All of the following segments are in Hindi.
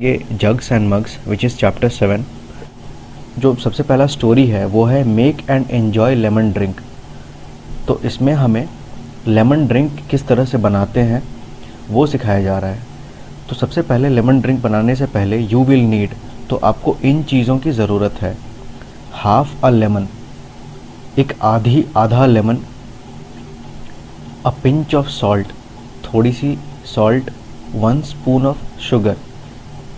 ये jugs and mugs which is chapter 7। जो सबसे पहला स्टोरी है वो है make and enjoy lemon drink. तो इसमें हमें लेमन ड्रिंक किस तरह से बनाते हैं वो सिखाया जा रहा है। तो सबसे पहले लेमन ड्रिंक बनाने से पहले यू विल नीड, तो आपको इन चीज़ों की ज़रूरत है। हाफ अ लेमन, एक आधा lemon. A pinch of salt, थोड़ी सी सॉल्ट। 1 स्पून ऑफ शुगर,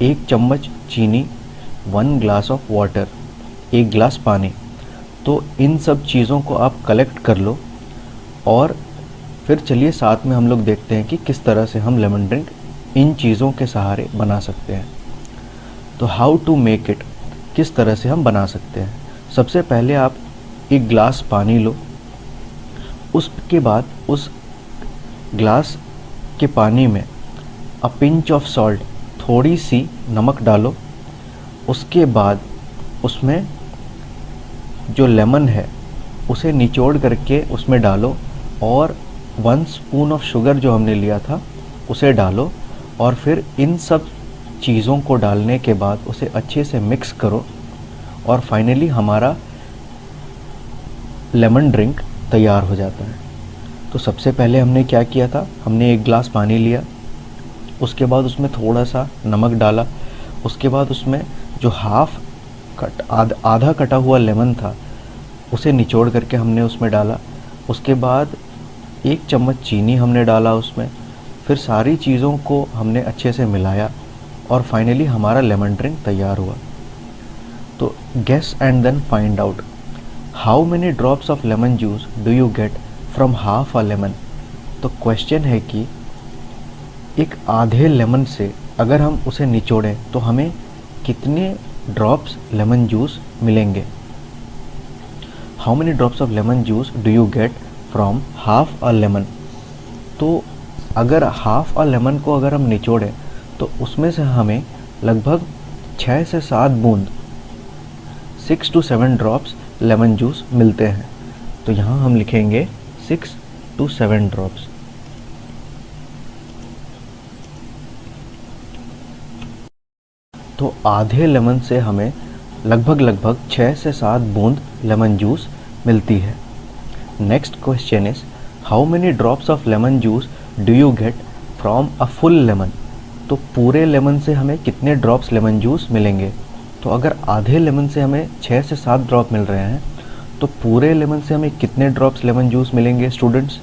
1 चम्मच चीनी। 1 ग्लास ऑफ वाटर, 1 ग्लास पानी। तो इन सब चीज़ों को आप कलेक्ट कर लो और फिर चलिए साथ में हम लोग देखते हैं कि किस तरह से हम लेमन ड्रिंक इन चीज़ों के सहारे बना सकते हैं। तो हाउ टू मेक इट, किस तरह से हम बना सकते हैं। सबसे पहले आप 1 ग्लास पानी लो, उसके बाद उस ग्लास के पानी में अ पिंच ऑफ सॉल्ट, थोड़ी सी नमक डालो। उसके बाद उसमें जो लेमन है उसे निचोड़ करके उसमें डालो और 1 स्पून ऑफ शुगर जो हमने लिया था उसे डालो। और फिर इन सब चीज़ों को डालने के बाद उसे अच्छे से मिक्स करो और फाइनली हमारा लेमन ड्रिंक तैयार हो जाता है। तो सबसे पहले हमने क्या किया था, हमने 1 ग्लास पानी लिया, उसके बाद उसमें थोड़ा सा नमक डाला। उसके बाद उसमें जो आधा कटा हुआ लेमन था उसे निचोड़ करके हमने उसमें डाला। उसके बाद 1 चम्मच चीनी हमने डाला उसमें। फिर सारी चीज़ों को हमने अच्छे से मिलाया और फाइनली हमारा लेमन ड्रिंक तैयार हुआ। तो guess and then find out how many drops of lemon juice do you get from half a lemon. तो क्वेश्चन है कि एक आधे लेमन से अगर हम उसे निचोड़ें तो हमें कितने ड्रॉप्स लेमन जूस मिलेंगे। How many drops of lemon juice do you get from half a lemon. तो अगर हाफ अ लेमन को अगर हम निचोड़ें तो उसमें से हमें लगभग 6 से 7 बूंद 6 to 7 ड्रॉप्स लेमन जूस मिलते हैं। तो यहाँ हम लिखेंगे 6 to 7 ड्रॉप्स। तो आधे लेमन से हमें लगभग 6 से 7 बूंद लेमन जूस मिलती है। Next question is how many drops of lemon juice do you get from a full lemon. तो पूरे लेमन से हमें कितने ड्रॉप्स लेमन जूस मिलेंगे। तो अगर आधे लेमन से हमें 6 से 7 ड्रॉप मिल रहे हैं तो पूरे लेमन से हमें कितने ड्रॉप्स लेमन जूस मिलेंगे students.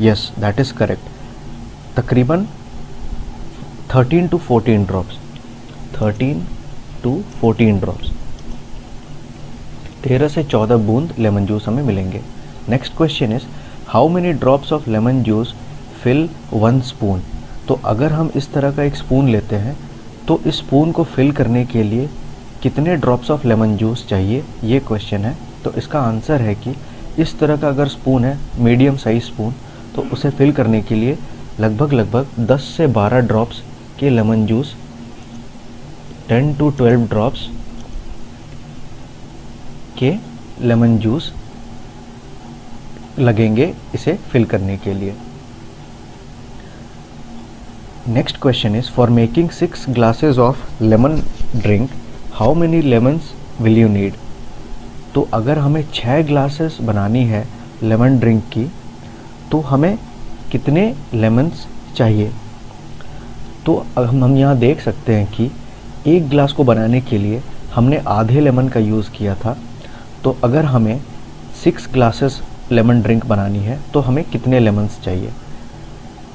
Yes, that is correct. तकरीबन 13 to 14 ड्रॉप्स। 13 to 14 ड्रॉप्स, 13 से 14 बूंद लेमन जूस हमें मिलेंगे। Next question is how many drops of lemon juice fill 1 spoon. तो अगर हम इस तरह का एक स्पून लेते हैं तो इस स्पून को फिल करने के लिए कितने ड्रॉप्स ऑफ लेमन जूस चाहिए, ये क्वेश्चन है। तो इसका आंसर है कि इस तरह का अगर स्पून है, मीडियम साइज स्पून, तो उसे फिल करने के लिए लगभग 10 से 12 ड्रॉप्स के लेमन जूस, 10 to 12 ड्रॉप्स के लेमन जूस लगेंगे इसे फिल करने के लिए। Next question is for making 6 glasses of lemon drink how many lemons will you need. तो अगर हमें 6 ग्लासेस बनानी है लेमन ड्रिंक की तो हमें कितने लेमन्स चाहिए। तो हम यहाँ देख सकते हैं कि 1 ग्लास को बनाने के लिए हमने आधे लेमन का यूज़ किया था। तो अगर हमें 6 ग्लासेस लेमन ड्रिंक बनानी है तो हमें कितने लेमन्स चाहिए।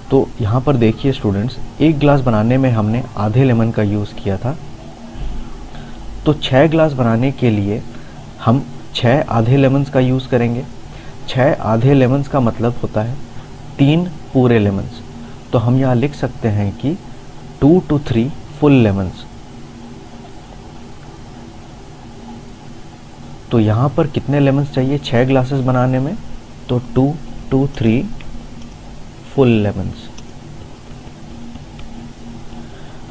तो यहाँ पर देखिए स्टूडेंट्स, 1 ग्लास बनाने में हमने आधे लेमन का यूज़ किया था। तो 6 ग्लास बनाने के लिए हम 6 आधे लेमन्स का यूज़ करेंगे। 6 आधे लेमन्स का मतलब होता है 3 पूरे लेमन्स। तो हम यहाँ लिख सकते हैं कि 2 to 3 फुल लेमन्स। तो यहाँ पर कितने लेमन्स चाहिए 6 ग्लासेस बनाने में, तो 2 to 3 full lemons.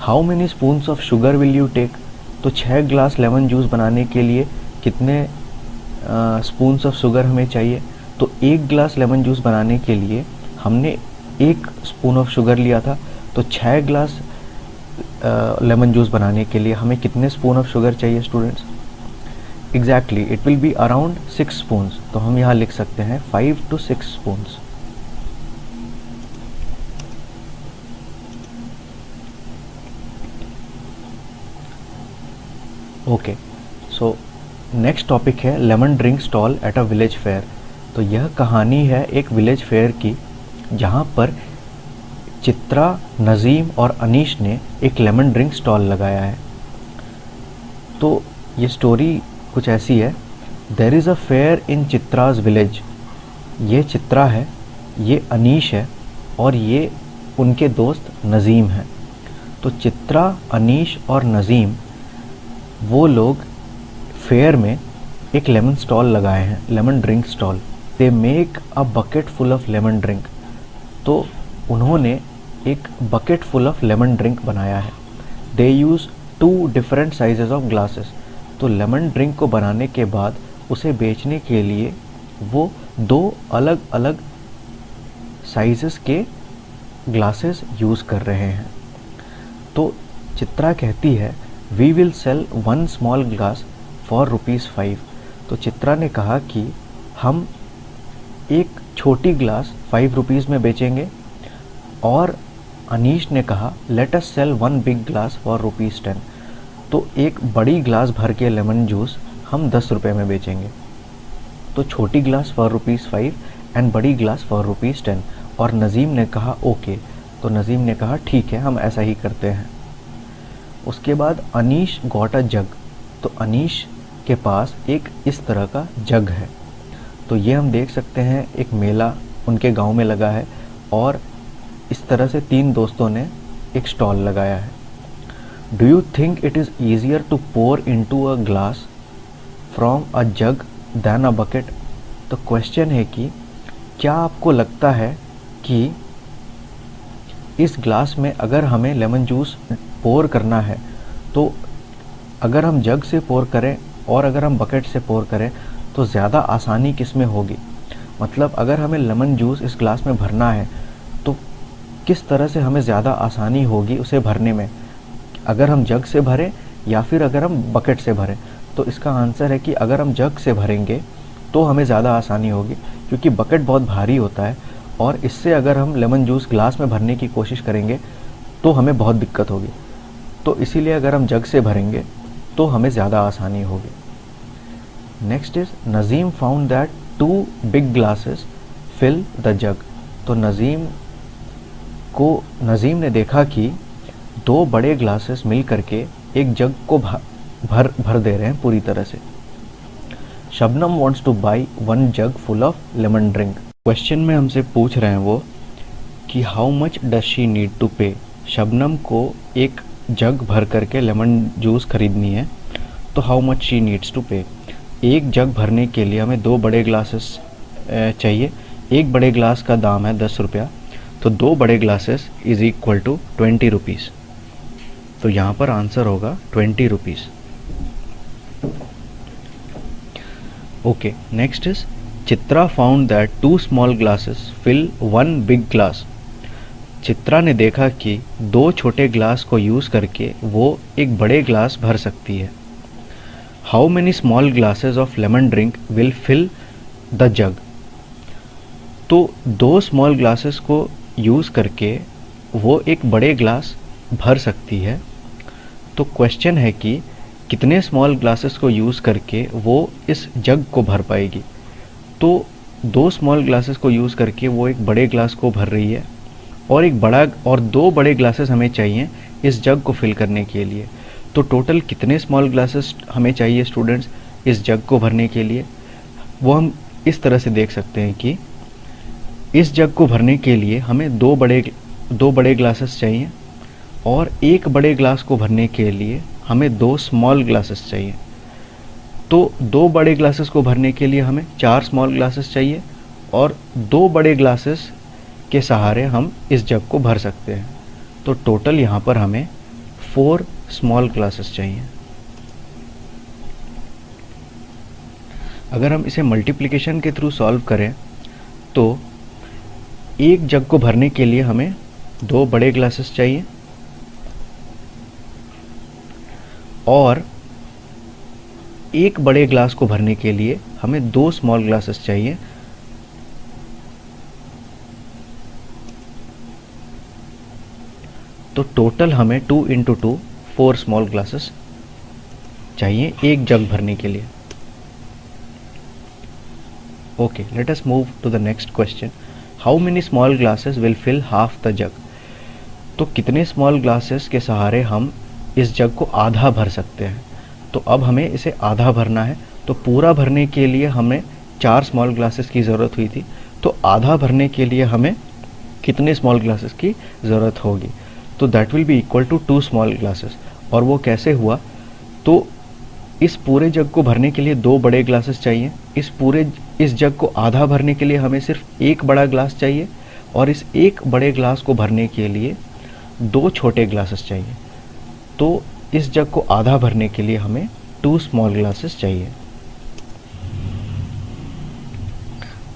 How many spoons of sugar will you take. तो 6 ग्लास लेमन जूस बनाने के लिए कितने स्पून्स ऑफ शुगर हमें चाहिए। तो 1 ग्लास लेमन जूस बनाने के लिए हमने 1 स्पून ऑफ शुगर लिया था। तो 6 ग्लास लेमन जूस बनाने के लिए हमें कितने स्पून ऑफ शुगर चाहिए students? Exactly it will be around 6 spoons. तो हम यहाँ लिख सकते हैं 5 to 6 spoons. Okay, so next topic है lemon drink stall at a village fair. तो यह कहानी है एक विलेज फेयर की, जहाँ पर चित्रा, नज़ीम और अनीश ने एक लेमन ड्रिंक स्टॉल लगाया है। तो ये स्टोरी कुछ ऐसी है। There is a fair in Chitra's village. ये चित्रा है, ये अनीश है और ये उनके दोस्त नज़ीम हैं। तो चित्रा, अनीश और नज़ीम वो लोग फेयर में एक लेमन स्टॉल लगाए हैं, lemon drink stall. They make a bucket full of lemon drink. तो उन्होंने एक bucket full of lemon drink बनाया है। They use 2 different sizes of glasses. तो लेमन ड्रिंक को बनाने के बाद उसे बेचने के लिए वो 2 अलग अलग साइजेस के ग्लासेस यूज़ कर रहे हैं। तो चित्रा कहती है we will sell 1 small glass for ₹5। तो चित्रा ने कहा कि हम एक छोटी ग्लास ₹5 में बेचेंगे, और अनीश ने कहा let us sell 1 big glass for ₹10। तो एक बड़ी ग्लास भर के लेमन जूस हम 10 रुपये में बेचेंगे। तो छोटी ग्लास फॉर ₹5 एंड बड़ी ग्लास फॉर ₹10। और नज़ीम ने कहा ओके। तो नज़ीम ने कहा ठीक है, हम ऐसा ही करते हैं। उसके बाद अनीश गॉट अ जग। तो अनीश के पास एक इस तरह का जग है। तो ये हम देख सकते हैं एक मेला उनके गांव में लगा है, और इस तरह से 3 दोस्तों ने एक स्टॉल लगाया है। Do you think it is easier to pour into a glass from a jug than a bucket? तो क्वेश्चन है कि क्या आपको लगता है कि इस ग्लास में अगर हमें लेमन जूस पोर करना है, तो अगर हम जग से पोर करें और अगर हम बकेट से पोर करें तो ज़्यादा आसानी किस में होगी? मतलब अगर हमें लेमन जूस इस ग्लास में भरना है तो किस तरह से हमें ज़्यादा आसानी होगी उसे भरने में, अगर हम जग से भरें या फिर अगर हम बकेट से भरें? तो इसका आंसर है कि अगर हम जग से भरेंगे तो हमें ज़्यादा आसानी होगी, क्योंकि बकेट बहुत भारी होता है और इससे अगर हम लेमन जूस ग्लास में भरने की कोशिश करेंगे तो हमें बहुत दिक्कत होगी। तो इसीलिए अगर हम जग से भरेंगे तो हमें ज़्यादा आसानी होगी। Next is Nazim found that 2 big glasses fill the jug. तो नज़ीम ने देखा कि 2 बड़े ग्लासेस मिल करके एक जग को भर दे रहे हैं पूरी तरह से। Shabnam wants to buy 1 jug full of lemon drink. Question में हमसे पूछ रहे हैं वो कि how much does she need to pay. Shabnam को एक जग भर करके लेमन जूस खरीदनी है, तो how much she needs to pay. एक जग भरने के लिए हमें 2 बड़े ग्लासेस चाहिए। एक बड़े ग्लास का दाम है 10 रुपया, तो 2 बड़े glasses is equal to 20 rupees. तो यहाँ पर आंसर होगा 20 rupees. Okay, next is Chitra found that 2 small glasses fill 1 big glass. Chitra ने देखा कि 2 छोटे ग्लास को यूज़ करके वो एक बड़े ग्लास भर सकती है। How many small glasses of lemon drink will fill the jug. तो 2 स्मॉल ग्लासेस को यूज़ करके वो एक बड़े ग्लास भर सकती है। तो क्वेश्चन है कि कितने स्मॉल ग्लासेस को यूज़ करके वो इस जग को भर पाएगी। तो 2 स्मॉल ग्लासेस को यूज़ करके वो एक बड़े ग्लास को भर रही है, और 2 बड़े ग्लासेस हमें चाहिए इस जग को फिल करने के लिए। तो टोटल कितने स्मॉल ग्लासेस हमें चाहिए स्टूडेंट्स इस जग को भरने के लिए? वो हम इस तरह से देख सकते हैं कि इस जग को भरने के लिए हमें 2 बड़े ग्लासेस चाहिए, और एक बड़े ग्लास को भरने के लिए हमें 2 स्मॉल ग्लासेस चाहिए। तो 2 बड़े ग्लासेस को भरने के लिए हमें 4 स्मॉल ग्लासेस चाहिए, और 2 बड़े ग्लासेस के सहारे हम इस जग को भर सकते हैं। तो टोटल यहाँ पर हमें 4 स्मॉल ग्लासेस चाहिए। अगर हम इसे मल्टीप्लिकेशन के थ्रू सॉल्व करें तो एक जग को भरने के लिए हमें 2 बड़े ग्लासेस चाहिए, और एक बड़े ग्लास को भरने के लिए हमें 2 स्मॉल ग्लासेस चाहिए। तो टोटल हमें 2 इंटू 2 4 स्मॉल ग्लासेस चाहिए एक जग भरने के लिए। Okay, let us move to the next question. How many small glasses will fill half the jug? तो कितने स्मॉल ग्लासेस के सहारे हम इस जग को आधा भर सकते हैं? तो अब हमें इसे आधा भरना है। तो पूरा भरने के लिए हमें 4 स्मॉल ग्लासेस की ज़रूरत हुई थी, तो आधा भरने के लिए हमें कितने स्मॉल ग्लासेस की ज़रूरत होगी? तो that will be equal to 2 small glasses. और वो कैसे हुआ? तो इस पूरे जग को भरने के लिए 2 बड़े ग्लासेस चाहिए। इस जग को आधा भरने के लिए हमें सिर्फ एक बड़ा ग्लास चाहिए, और इस एक बड़े ग्लास को भरने के लिए 2 छोटे ग्लासेस चाहिए। तो इस जग को आधा भरने के लिए हमें 2 स्मॉल ग्लासेस चाहिए।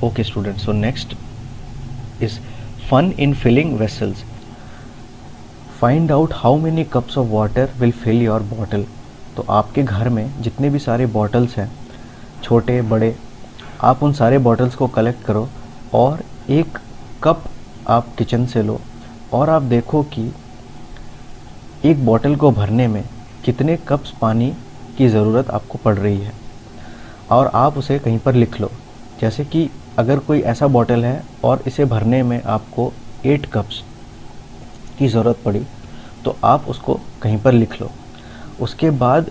Okay students, so next is fun in filling vessels. Find out how many cups of water will fill your bottle. तो आपके घर में जितने भी सारे बॉटल्स हैं, छोटे बड़े, आप उन सारे बॉटल्स को कलेक्ट करो और एक कप आप किचन से लो, और आप देखो कि एक बॉटल को भरने में कितने कप्स पानी की ज़रूरत आपको पड़ रही है, और आप उसे कहीं पर लिख लो। जैसे कि अगर कोई ऐसा बॉटल है और इसे भरने में आपको 8 कप्स की ज़रूरत पड़ी, तो आप उसको कहीं पर लिख लो। उसके बाद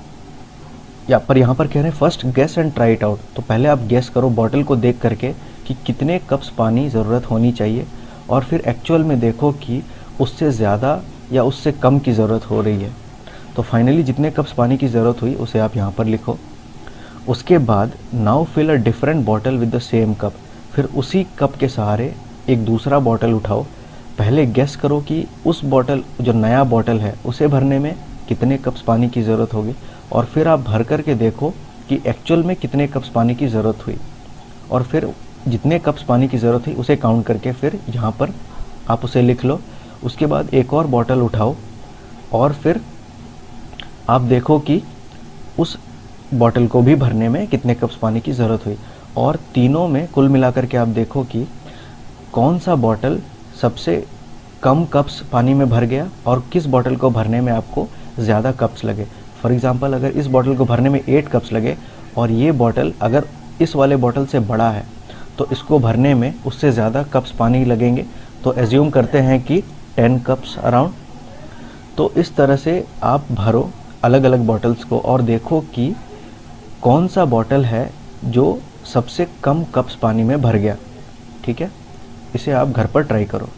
यहाँ पर कह रहे हैं first guess and try it out. तो पहले आप गेस करो बॉटल को देख करके कि कितने कप्स पानी ज़रूरत होनी चाहिए, और फिर एक्चुअल में देखो कि उससे ज़्यादा या उससे कम की ज़रूरत हो रही है। तो फाइनली जितने कप्स पानी की ज़रूरत हुई उसे आप यहाँ पर लिखो। उसके बाद now fill a different bottle with the same cup. फिर उसी कप के सहारे एक दूसरा बॉटल उठाओ। पहले गेस करो कि उस बॉटल, जो नया बॉटल है, उसे भरने में कितने कप्स पानी की ज़रूरत होगी, और फिर आप भर करके देखो कि एक्चुअल में कितने कप्स पानी की ज़रूरत हुई, और फिर जितने कप्स पानी की ज़रूरत हुई उसे काउंट करके फिर यहाँ पर आप उसे लिख लो। उसके बाद एक और बॉटल उठाओ और फिर आप देखो कि उस बॉटल को भी भरने में कितने कप्स पानी की ज़रूरत हुई, और तीनों में कुल मिलाकर के आप देखो कि कौन सा बॉटल सबसे कम कप्स पानी में भर गया और किस बॉटल को भरने में आपको ज़्यादा कप्स लगे। फॉर एग्ज़ाम्पल, अगर इस बॉटल को भरने में 8 कप्स लगे और ये बॉटल अगर इस वाले बॉटल से बड़ा है, तो इसको भरने में उससे ज़्यादा कप्स पानी लगेंगे। तो एज्यूम करते हैं कि 10 कप्स अराउंड। तो इस तरह से आप भरो अलग अलग बॉटल्स को और देखो कि कौन सा बॉटल है जो सबसे कम कप्स पानी में भर गया। ठीक है, इसे आप घर पर ट्राई करो।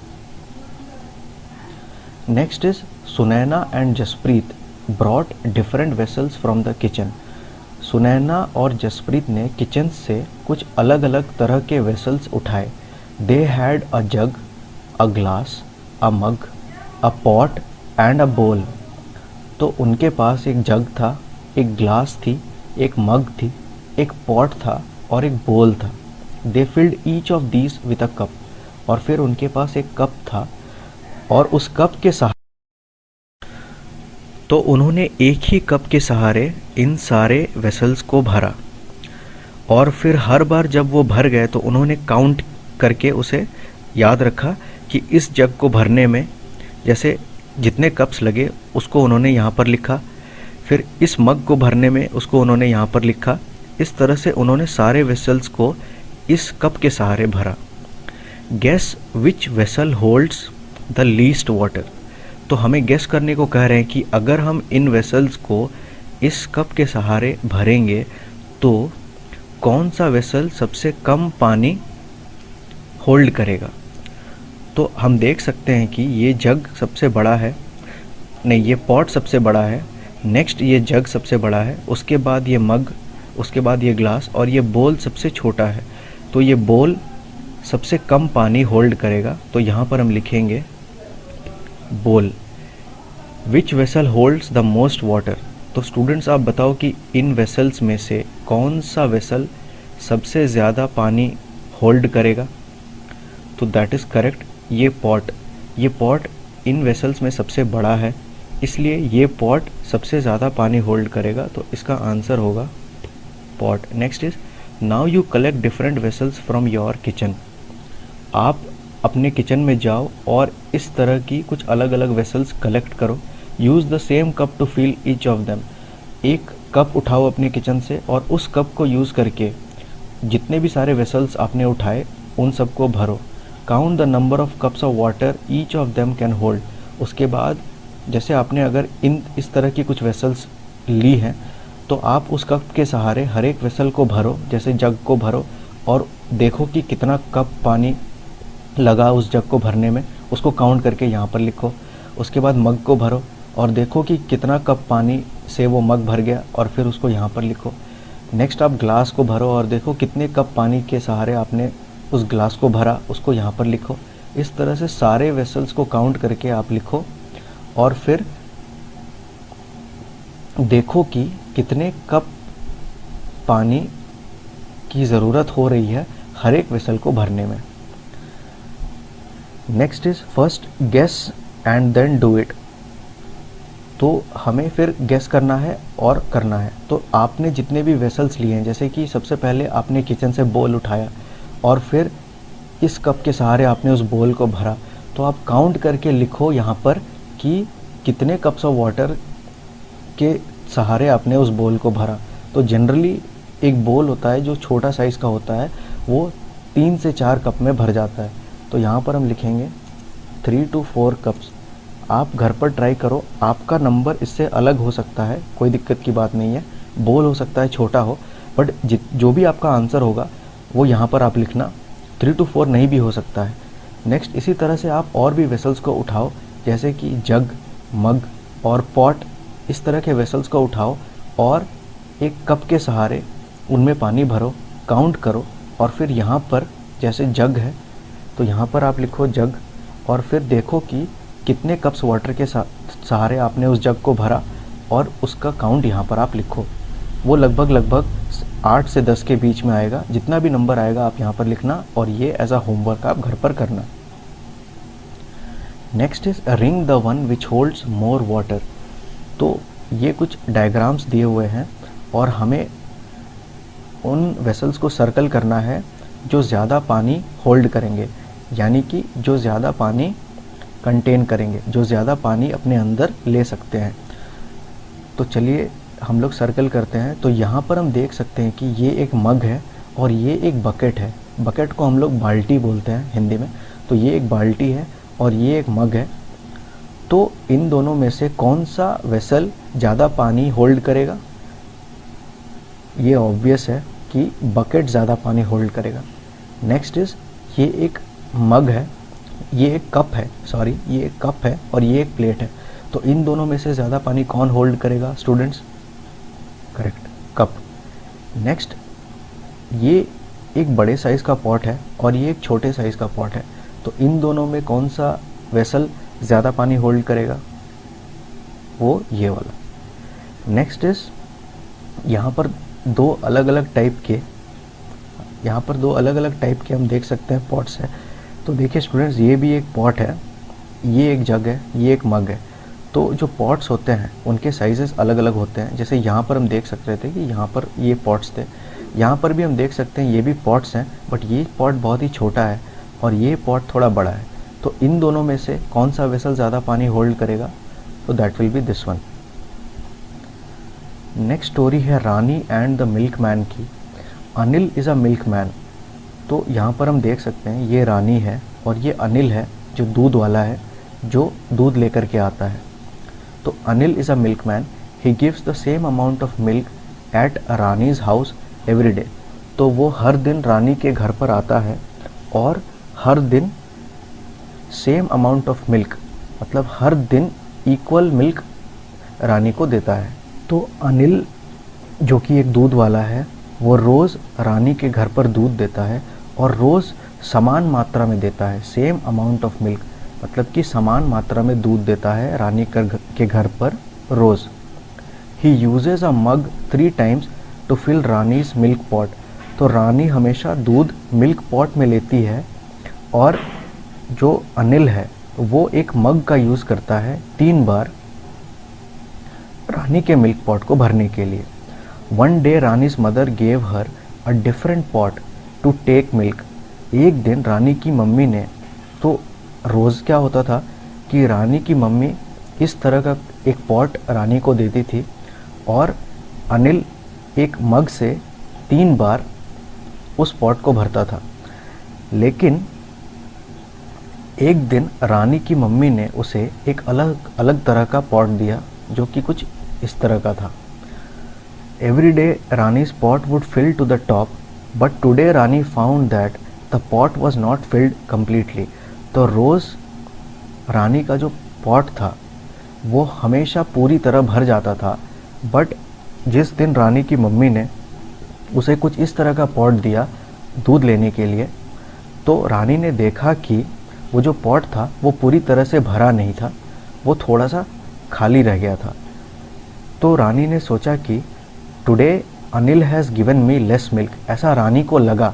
Next is Sunaina and Jaspreet brought different vessels from the kitchen. Sunaina और जसप्रीत ने किचन से कुछ अलग अलग तरह के वेसल्स उठाए। They had a jug, a glass, a mug, a pot and अ बोल। तो उनके पास एक जग था, एक ग्लास थी, एक मग थी, एक पॉट था और एक बोल था। They filled each of these with a cup. और फिर उनके पास एक कप था, और उस कप के सहारे तो उन्होंने एक ही कप के सहारे इन सारे वेसल्स को भरा, और फिर हर बार जब वो भर गए तो उन्होंने काउंट करके उसे याद रखा कि इस जग को भरने में जैसे जितने कप्स लगे उसको उन्होंने यहाँ पर लिखा, फिर इस मग को भरने में उसको उन्होंने यहाँ पर लिखा। इस तरह से उन्होंने सारे वेसल्स को इस कप के सहारे भरा। Guess which vessel holds the least water. तो हमें गेस करने को कह रहे हैं कि अगर हम इन वेसल्स को इस कप के सहारे भरेंगे तो कौन सा वेसल सबसे कम पानी होल्ड करेगा। तो हम देख सकते हैं कि ये जग सबसे बड़ा है, नहीं ये पॉट सबसे बड़ा है, नेक्स्ट ये जग सबसे बड़ा है, उसके बाद ये मग, उसके बाद ये ग्लास, और ये बोल सबसे छोटा है। तो ये बोल सबसे कम पानी होल्ड करेगा। तो यहाँ पर हम लिखेंगे बोल। Which vessel holds the most water. तो स्टूडेंट्स आप बताओ कि इन वेसल्स में से कौन सा वेसल सबसे ज़्यादा पानी होल्ड करेगा। तो दैट इज़ करेक्ट, ये पॉट इन वेसल्स में सबसे बड़ा है, इसलिए ये पॉट सबसे ज़्यादा पानी होल्ड करेगा, तो इसका आंसर होगा pot. Next is now you collect different vessels from your kitchen. आप अपने किचन में जाओ और इस तरह की कुछ अलग अलग वेसल्स कलेक्ट करो। Use the same cup to fill each of them. एक कप उठाओ अपने किचन से और उस कप को यूज़ करके जितने भी सारे वेसल्स आपने उठाए उन सबको भरो। Count the number of cups of water each of them can hold. उसके बाद जैसे आपने अगर इस तरह की कुछ वेसल्स ली हैं तो आप उस कप के सहारे हर एक वेसल को भरो, जैसे जग को भरो, और देखो कि कितना कप पानी लगा उस जग को भरने में, उसको काउंट करके यहाँ पर लिखो। उसके बाद मग को भरो और देखो कि कितना कप पानी से वो मग भर गया और फिर उसको यहाँ पर लिखो। नेक्स्ट आप ग्लास को भरो और देखो कितने कप पानी के सहारे आपने उस ग्लास को भरा, उसको यहाँ पर लिखो। इस तरह से सारे वेसल्स को काउंट करके आप लिखो और फिर देखो कि कितने कप पानी की ज़रूरत हो रही है हर एक वेसल को भरने में। Next is first guess and then do it. तो हमें फिर गेस करना है और करना है। तो आपने जितने भी वेसल्स लिए हैं, जैसे कि सबसे पहले आपने किचन से बोल उठाया और फिर इस कप के सहारे आपने उस बोल को भरा, तो आप काउंट करके लिखो यहाँ पर कि कितने कप्स ऑफ वाटर के सहारे आपने उस बोल को भरा। तो जनरली एक बोल होता है जो छोटा साइज़ का होता है, वो 3 से 4 कप में भर जाता है। तो यहाँ पर हम लिखेंगे 3 to 4 कप्स। आप घर पर ट्राई करो, आपका नंबर इससे अलग हो सकता है, कोई दिक्कत की बात नहीं है। बोल हो सकता है छोटा हो, बट जो भी आपका आंसर होगा वो यहाँ पर आप लिखना। 3 to 4 नहीं भी हो सकता है। नेक्स्ट इसी तरह से आप और भी वेसल्स को उठाओ, जैसे कि जग, मग और पॉट, इस तरह के वेसल्स को उठाओ और एक कप के सहारे उनमें पानी भरो, काउंट करो और फिर यहाँ पर जैसे जग है तो यहाँ पर आप लिखो जग और फिर देखो कि कितने कप्स वाटर के सहारे आपने उस जग को भरा और उसका काउंट यहाँ पर आप लिखो। वो लगभग 8 से 10 के बीच में आएगा। जितना भी नंबर आएगा आप यहाँ पर लिखना और ये एज अ होमवर्क आप घर पर करना। Next is ring the one which holds more water. तो ये कुछ डायग्राम्स दिए हुए हैं और हमें उन वेसल्स को सर्कल करना है जो ज़्यादा पानी होल्ड करेंगे, यानी कि जो ज़्यादा पानी कंटेन करेंगे, जो ज़्यादा पानी अपने अंदर ले सकते हैं। तो चलिए हम लोग सर्कल करते हैं। तो यहाँ पर हम देख सकते हैं कि ये एक मग है और ये एक बकेट है। बकेट को हम लोग बाल्टी बोलते हैं हिंदी में। तो ये एक बाल्टी है और ये एक मग है। तो इन दोनों में से कौन सा वेसल ज़्यादा पानी होल्ड करेगा? ये ऑब्वियस है कि बकेट ज़्यादा पानी होल्ड करेगा। नेक्स्ट इज़ ये एक मग है, ये एक कप है, सॉरी ये एक कप है और ये एक प्लेट है। तो इन दोनों में से ज़्यादा पानी कौन होल्ड करेगा स्टूडेंट्स? Correct, cup. नेक्स्ट ये एक बड़े साइज़ का पॉट है और ये एक छोटे साइज़ का पॉट है। तो इन दोनों में कौन सा वेसल ज़्यादा पानी होल्ड करेगा? वो ये वाला। नेक्स्ट इज़ यहाँ पर दो अलग अलग टाइप के हम देख सकते हैं पॉट्स हैं। तो देखिए स्टूडेंट्स, ये भी एक पॉट है, ये एक जग है, ये एक मग है। तो जो पॉट्स होते हैं उनके साइजेस अलग अलग होते हैं। जैसे यहाँ पर हम देख सकते थे कि यहाँ पर ये पॉट्स थे, यहाँ पर भी हम देख सकते हैं ये भी पॉट्स हैं, बट ये पॉट बहुत ही छोटा है और ये पॉट थोड़ा बड़ा है। तो इन दोनों में से कौन सा वेसल ज़्यादा पानी होल्ड करेगा? तो that will B this one. Next story है रानी एंड द मिल्कमैन की। Anil is a milkman. तो यहाँ पर हम देख सकते हैं ये रानी है और ये अनिल है जो दूध वाला है, जो दूध लेकर के आता है। तो Anil is a milkman, he gives the same amount of milk at Rani's house every day. तो वो हर दिन रानी के घर पर आता है और हर दिन सेम अमाउंट ऑफ मिल्क, मतलब हर दिन इक्वल मिल्क रानी को देता है। तो अनिल जो कि एक दूध वाला है, वो रोज़ रानी के घर पर दूध देता है और रोज़ समान मात्रा में देता है, सेम अमाउंट ऑफ मिल्क, मतलब कि समान मात्रा में दूध देता है रानी के घर पर रोज़। He uses a mug 3 times to fill Rani's milk pot. तो रानी हमेशा दूध मिल्क पॉट में लेती है और जो अनिल है वो एक मग का यूज़ करता है 3 बार रानी के मिल्क पॉट को भरने के लिए। One day Rani's mother gave her a different pot to take milk. एक दिन रानी की मम्मी ने, तो रोज़ क्या होता था कि रानी की मम्मी इस तरह का एक पॉट रानी को देती थी और अनिल एक मग से 3 बार उस पॉट को भरता था। लेकिन एक दिन रानी की मम्मी ने उसे एक अलग अलग तरह का पॉट दिया जो कि कुछ इस तरह का था। Every day Rani's pot would fill to the top, but today Rani found that the pot was not filled completely. तो रोज़ रानी का जो पॉट था वो हमेशा पूरी तरह भर जाता था, बट जिस दिन रानी की मम्मी ने उसे कुछ इस तरह का पॉट दिया दूध लेने के लिए, तो रानी ने देखा कि वो जो पॉट था वो पूरी तरह से भरा नहीं था, वो थोड़ा सा खाली रह गया था। तो रानी ने सोचा कि today Anil has given me less milk, ऐसा रानी को लगा।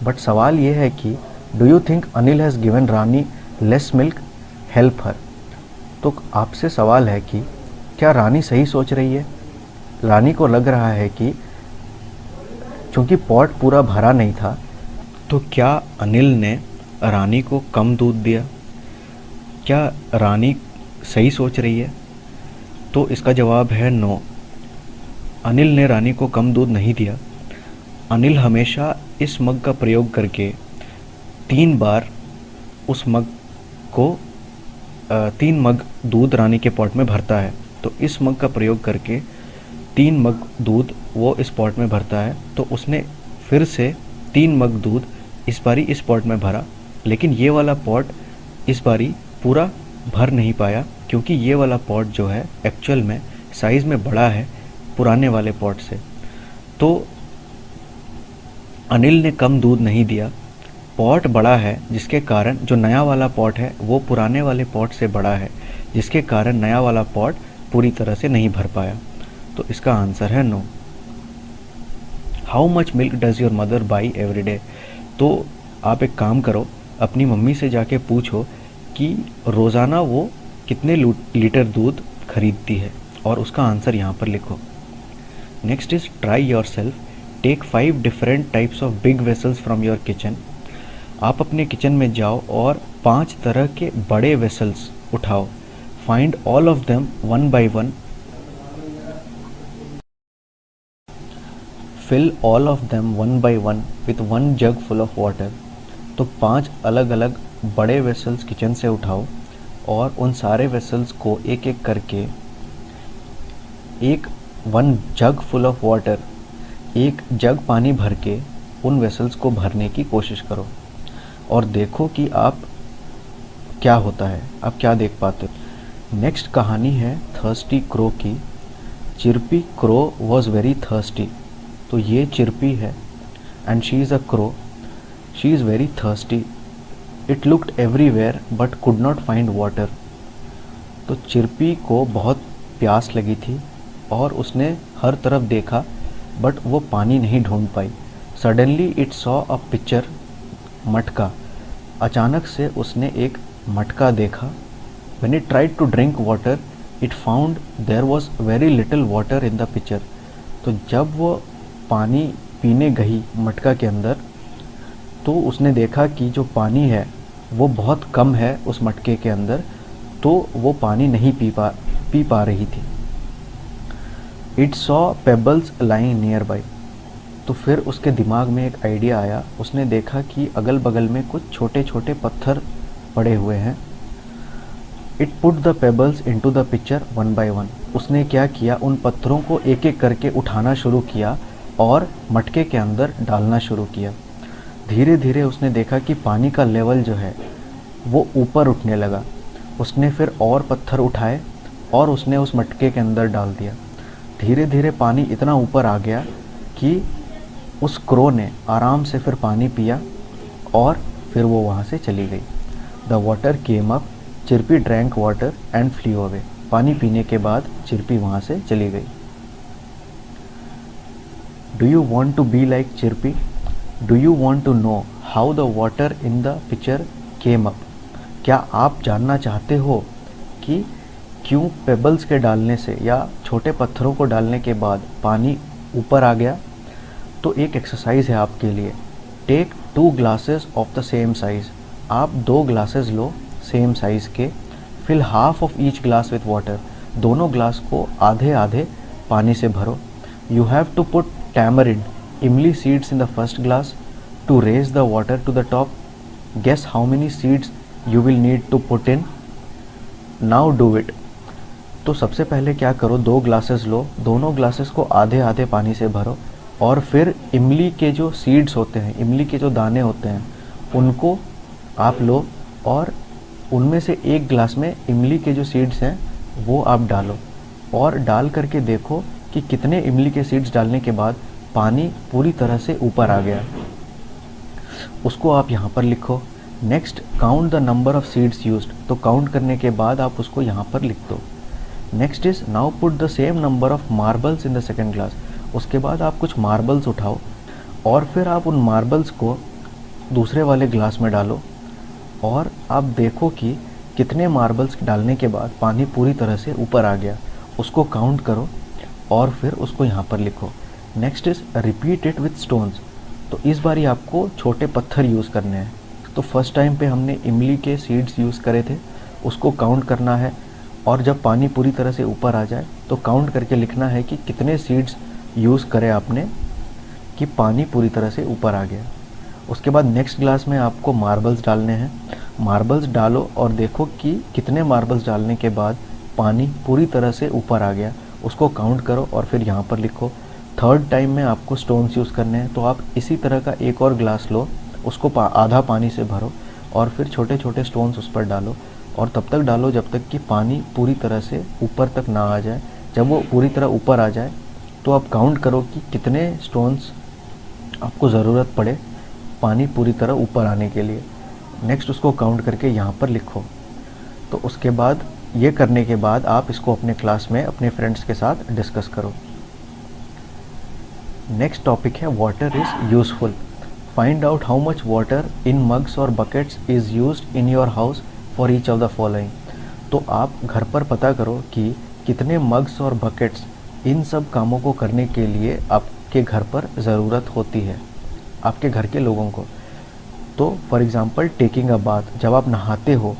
बट सवाल ये है कि do you think Anil has given Rani less milk, help her. तो आपसे सवाल है कि क्या रानी सही सोच रही है? रानी को लग रहा है कि चूँकि पॉट पूरा भरा नहीं था तो क्या अनिल ने रानी को कम दूध दिया? क्या रानी सही सोच रही है? तो इसका जवाब है नो। अनिल ने रानी को कम दूध नहीं दिया। अनिल हमेशा इस मग का प्रयोग करके 3 बार उस मग को 3 मग दूध रानी के पॉट में भरता है। तो इस मग का प्रयोग करके 3 मग दूध वो इस पॉट में भरता है। तो उसने फिर से 3 मग दूध इस बारी इस पॉट में भरा, लेकिन ये वाला पॉट इस बारी पूरा भर नहीं पाया क्योंकि ये वाला पॉट जो है एक्चुअल में साइज़ में बड़ा है पुराने वाले पॉट से। तो अनिल ने कम दूध नहीं दिया, पॉट बड़ा है जिसके कारण जो नया वाला पॉट है वो पुराने वाले पॉट से बड़ा है, जिसके कारण नया वाला पॉट पूरी तरह से नहीं भर पाया। तो इसका आंसर है no. How much milk does your mother buy every day. तो आप एक काम करो, अपनी मम्मी से जाके पूछो कि रोज़ाना वो कितने लीटर दूध खरीदती है और उसका आंसर यहाँ पर लिखो। Next is try yourself, take 5 different types of big vessels from your kitchen. आप अपने किचन में जाओ और 5 तरह के बड़े वेसल्स उठाओ। Find all of them one by one, fill all of them one by one with 1 jug full of water. तो 5 अलग अलग बड़े वेसल्स किचन से उठाओ और उन सारे वेसल्स को एक एक करके 1 जग फुल ऑफ वाटर, 1 जग पानी भर के उन वेसल्स को भरने की कोशिश करो और देखो कि आप क्या होता है, आप क्या देख पाते हो। नेक्स्ट कहानी है थर्स्टी क्रो की। चिर्पी क्रो वॉज वेरी थर्स्टी। तो ये चिर्पी है and she is a crow, she is very thirsty. It looked everywhere but could not find water. तो चिर्पी को बहुत प्यास लगी थी और उसने हर तरफ देखा बट वो पानी नहीं ढूंढ पाई। Suddenly it saw a picture, मटका। अचानक से उसने एक मटका देखा। When it tried to drink water it found there was very little water in the picture. तो जब वो पानी पीने गई मटका के अंदर तो उसने देखा कि जो पानी है वो बहुत कम है उस मटके के अंदर, तो वो पानी नहीं पी पा रही थी। It saw pebbles lying nearby. तो फिर उसके दिमाग में एक आइडिया आया, उसने देखा कि अगल बगल में कुछ छोटे छोटे पत्थर पड़े हुए हैं। It put the pebbles into the pitcher 1 by 1। उसने क्या किया, उन पत्थरों को एक एक करके उठाना शुरू किया और मटके के अंदर डालना शुरू किया। धीरे धीरे उसने देखा कि पानी का लेवल जो है वो ऊपर उठने लगा। उसने फिर और पत्थर उठाए और उसने उस मटके के अंदर डाल दिया। धीरे धीरे पानी इतना ऊपर आ गया कि उस क्रो ने आराम से फिर पानी पिया और फिर वो वहाँ से चली गई। The water came up, Chirpy drank water and flew away. पानी पीने के बाद चिर्पी वहाँ से चली गई। Do you want to be like Chirpy? Do you want to know how the water in the picture came up? क्या आप जानना चाहते हो कि क्यों पेबल्स के डालने से या छोटे पत्थरों को डालने के बाद पानी ऊपर आ गया? तो एक एक्सरसाइज है आपके लिए। Take 2 glasses of the same size. आप 2 ग्लासेस लो सेम साइज़ के, fill half of each glass with water. दोनों ग्लास को आधे आधे पानी से भरो। You have to put tamarind इमली seeds in the first glass to raise the water to the top. Guess how many seeds you will need to put in. Now do it. तो सबसे पहले क्या करो, 2 ग्लासेस लो, दोनों ग्लासेस को आधे आधे पानी से भरो और फिर इमली के जो सीड्स होते हैं, इमली के जो दाने होते हैं, उनको आप लो और उनमें से एक ग्लास में इमली के जो सीड्स हैं वो आप डालो और डाल करके देखो कि कितने इमली के सीड्स डालने के बाद पानी पूरी तरह से ऊपर आ गया। उसको आप यहाँ पर लिखो। Next, count the number of seeds used. तो काउंट करने के बाद आप उसको यहाँ पर लिख दो। Next is now put the same number of marbles in the second glass. उसके बाद आप कुछ मार्बल्स उठाओ और फिर आप उन मार्बल्स को दूसरे वाले ग्लास में डालो और आप देखो कि कितने मार्बल्स डालने के बाद पानी पूरी तरह से ऊपर आ गया। उसको काउंट करो और फिर उसको यहाँ पर लिखो। Next is repeat it with stones. तो इस बारी आपको छोटे पत्थर यूज़ करने हैं। तो फर्स्ट टाइम पे हमने इमली के सीड्स यूज़ करे थे, उसको काउंट करना है और जब पानी पूरी तरह से ऊपर आ जाए तो काउंट करके लिखना है कि कितने सीड्स यूज़ करे आपने कि पानी पूरी तरह से ऊपर आ गया। उसके बाद नेक्स्ट ग्लास में आपको मार्बल्स डालने हैं। मार्बल्स डालो और देखो कि कितने मार्बल्स डालने के बाद पानी पूरी तरह से ऊपर आ गया। उसको काउंट करो और फिर यहाँ पर लिखो। थर्ड टाइम में आपको स्टोन्स यूज़ करने हैं, तो आप इसी तरह का एक और ग्लास लो, उसको आधा पानी से भरो और फिर छोटे छोटे स्टोन्स उस पर डालो और तब तक डालो जब तक कि पानी पूरी तरह से ऊपर तक ना आ जाए। जब वो पूरी तरह ऊपर आ जाए तो आप काउंट करो कि कितने स्टोन्स आपको ज़रूरत पड़े पानी पूरी तरह ऊपर आने के लिए। नेक्स्ट उसको काउंट करके यहाँ पर लिखो। तो उसके बाद ये करने के बाद आप इसको अपने क्लास में अपने फ्रेंड्स के साथ डिस्कस करो। नेक्स्ट टॉपिक है water is useful. Find out how much water in mugs और buckets is used in your house for each of the following. तो आप घर पर पता करो कि कितने मग्स और बकेट्स इन सब कामों को करने के लिए आपके घर पर ज़रूरत होती है, आपके घर के लोगों को। तो for example taking a bath, जब आप नहाते हो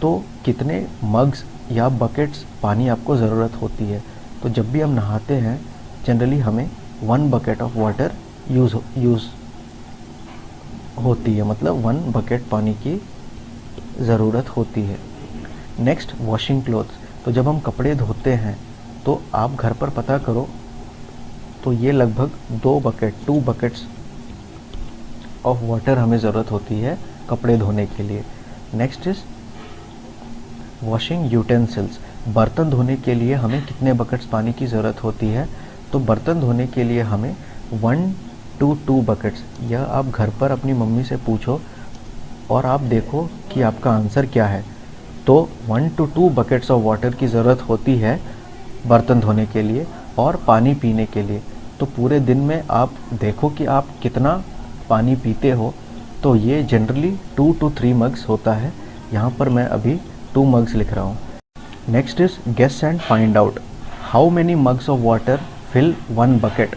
तो कितने मग्स या बकेट्स पानी आपको ज़रूरत होती है। तो जब भी हम नहाते हैं जनरली हमें 1 बकेट ऑफ वाटर यूज़ होती है, मतलब 1 बकेट पानी की ज़रूरत होती है। Next, washing clothes. तो जब हम कपड़े धोते हैं तो आप घर पर पता करो तो ये लगभग 2 बकेट्स ऑफ वाटर हमें ज़रूरत होती है कपड़े धोने के लिए। Next is washing utensils. बर्तन धोने के लिए हमें कितने बकेट्स पानी की ज़रूरत होती है। तो बर्तन धोने के लिए हमें 1 to 2 बकेट्स, यह आप घर पर अपनी मम्मी से पूछो और आप देखो कि आपका आंसर क्या है। तो 1 to 2 बकेट्स ऑफ वाटर की ज़रूरत होती है बर्तन धोने के लिए और पानी पीने के लिए। तो पूरे दिन में आप देखो कि आप कितना पानी पीते हो। तो ये जनरली 2 to 3 मग्स होता है। यहाँ पर मैं अभी 2 मग्स लिख रहा हूँ। Next is guess and find out how many mugs of water fill 1 bucket.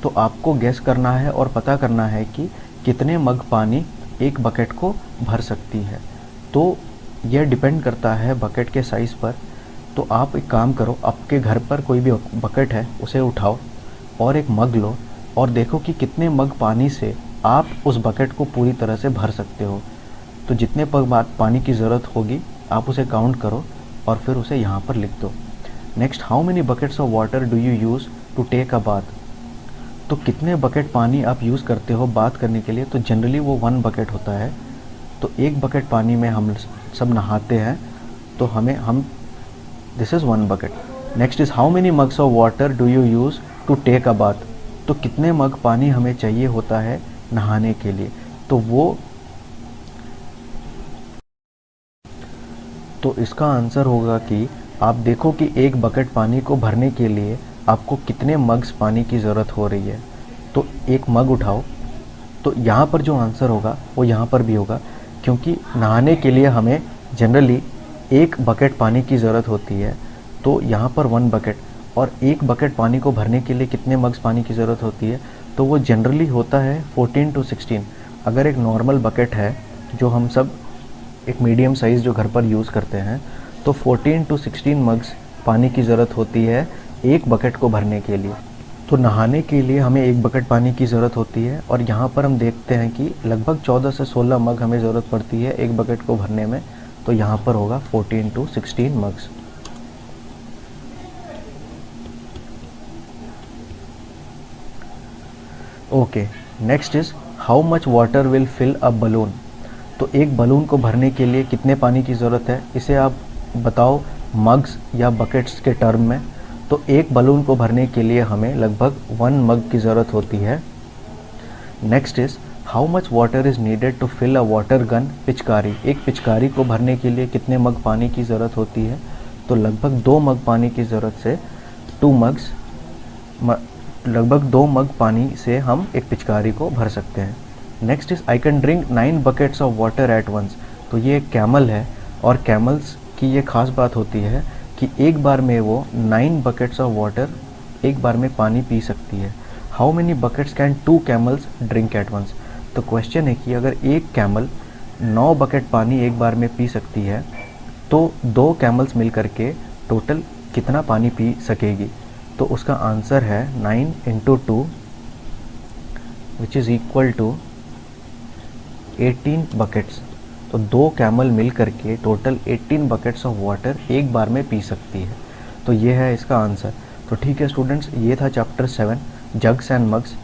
तो आपको गेस करना है और पता करना है कि कितने मग पानी एक बकेट को भर सकती है। तो यह डिपेंड करता है बकेट के साइज़ पर। तो आप एक काम करो, आपके घर पर कोई भी बकेट है उसे उठाओ और एक मग लो और देखो कि कितने मग पानी से आप उस बकेट को पूरी तरह से भर सकते हो। तो जितने मग पानी की ज़रूरत होगी आप उसे काउंट करो और फिर उसे यहाँ पर लिख दो। Next, how many buckets of water do you use to take a bath. तो कितने बकेट पानी आप यूज़ करते हो बात करने के लिए। तो जनरली वो 1 बकेट होता है। तो 1 बकेट पानी में हम सब नहाते हैं, तो हम this is 1 bucket. Next is how many mugs of water do you use to take a bath. तो कितने मग पानी हमें चाहिए होता है नहाने के लिए। तो इसका आंसर होगा कि आप देखो कि 1 बकेट पानी को भरने के लिए आपको कितने मग्स पानी की ज़रूरत हो रही है। तो एक मग उठाओ। तो यहाँ पर जो आंसर होगा वो यहाँ पर भी होगा, क्योंकि नहाने के लिए हमें जनरली 1 बकेट पानी की ज़रूरत होती है। तो यहाँ पर 1 बकेट, और एक बकेट पानी को भरने के लिए कितने मग्स पानी की ज़रूरत होती है, तो वो जनरली होता है 14 to 16। अगर एक नॉर्मल बकेट है जो हम सब एक मीडियम साइज़ जो घर पर यूज़ करते हैं, तो 14 to 16 मग्स पानी की ज़रूरत होती है एक बकेट को भरने के लिए। तो नहाने के लिए हमें एक बकेट पानी की ज़रूरत होती है, और यहाँ पर हम देखते हैं कि लगभग 14 से 16 मग हमें ज़रूरत पड़ती है एक बकेट को भरने में। तो यहाँ पर होगा 14 to 16 mugs. Okay, next is how much water will fill a balloon. तो एक बलून को भरने के लिए कितने पानी की ज़रूरत है, इसे आप बताओ मग्स या बकेट्स के टर्म में। तो एक बलून को भरने के लिए हमें लगभग 1 मग की ज़रूरत होती है। Next is how much water is needed to fill a water gun पिचकारी। एक पिचकारी को भरने के लिए कितने मग पानी की ज़रूरत होती है, तो लगभग 2 मग पानी की ज़रूरत से 2 मग्स लगभग 2 मग पानी से हम एक पिचकारी को भर सकते हैं। Next is I can drink 9 buckets of water at once. तो ये एक कैमल है, और कैमल्स की ये खास बात होती है कि एक बार में वो 9 बकेट्स ऑफ वाटर एक बार में पानी पी सकती है। How many buckets can 2 camels drink at once. तो क्वेश्चन है कि अगर एक कैमल 9 बकेट पानी एक बार में पी सकती है, तो 2 कैमल्स मिल करके टोटल कितना पानी पी सकेगी। तो उसका आंसर है 9 into 2 which is equal to 18 buckets. तो 2 कैमल मिल करके टोटल 18 बकेट्स ऑफ वाटर एक बार में पी सकती है। तो ये है इसका आंसर। तो ठीक है स्टूडेंट्स, ये था चैप्टर 7 जग्स एंड मग्स।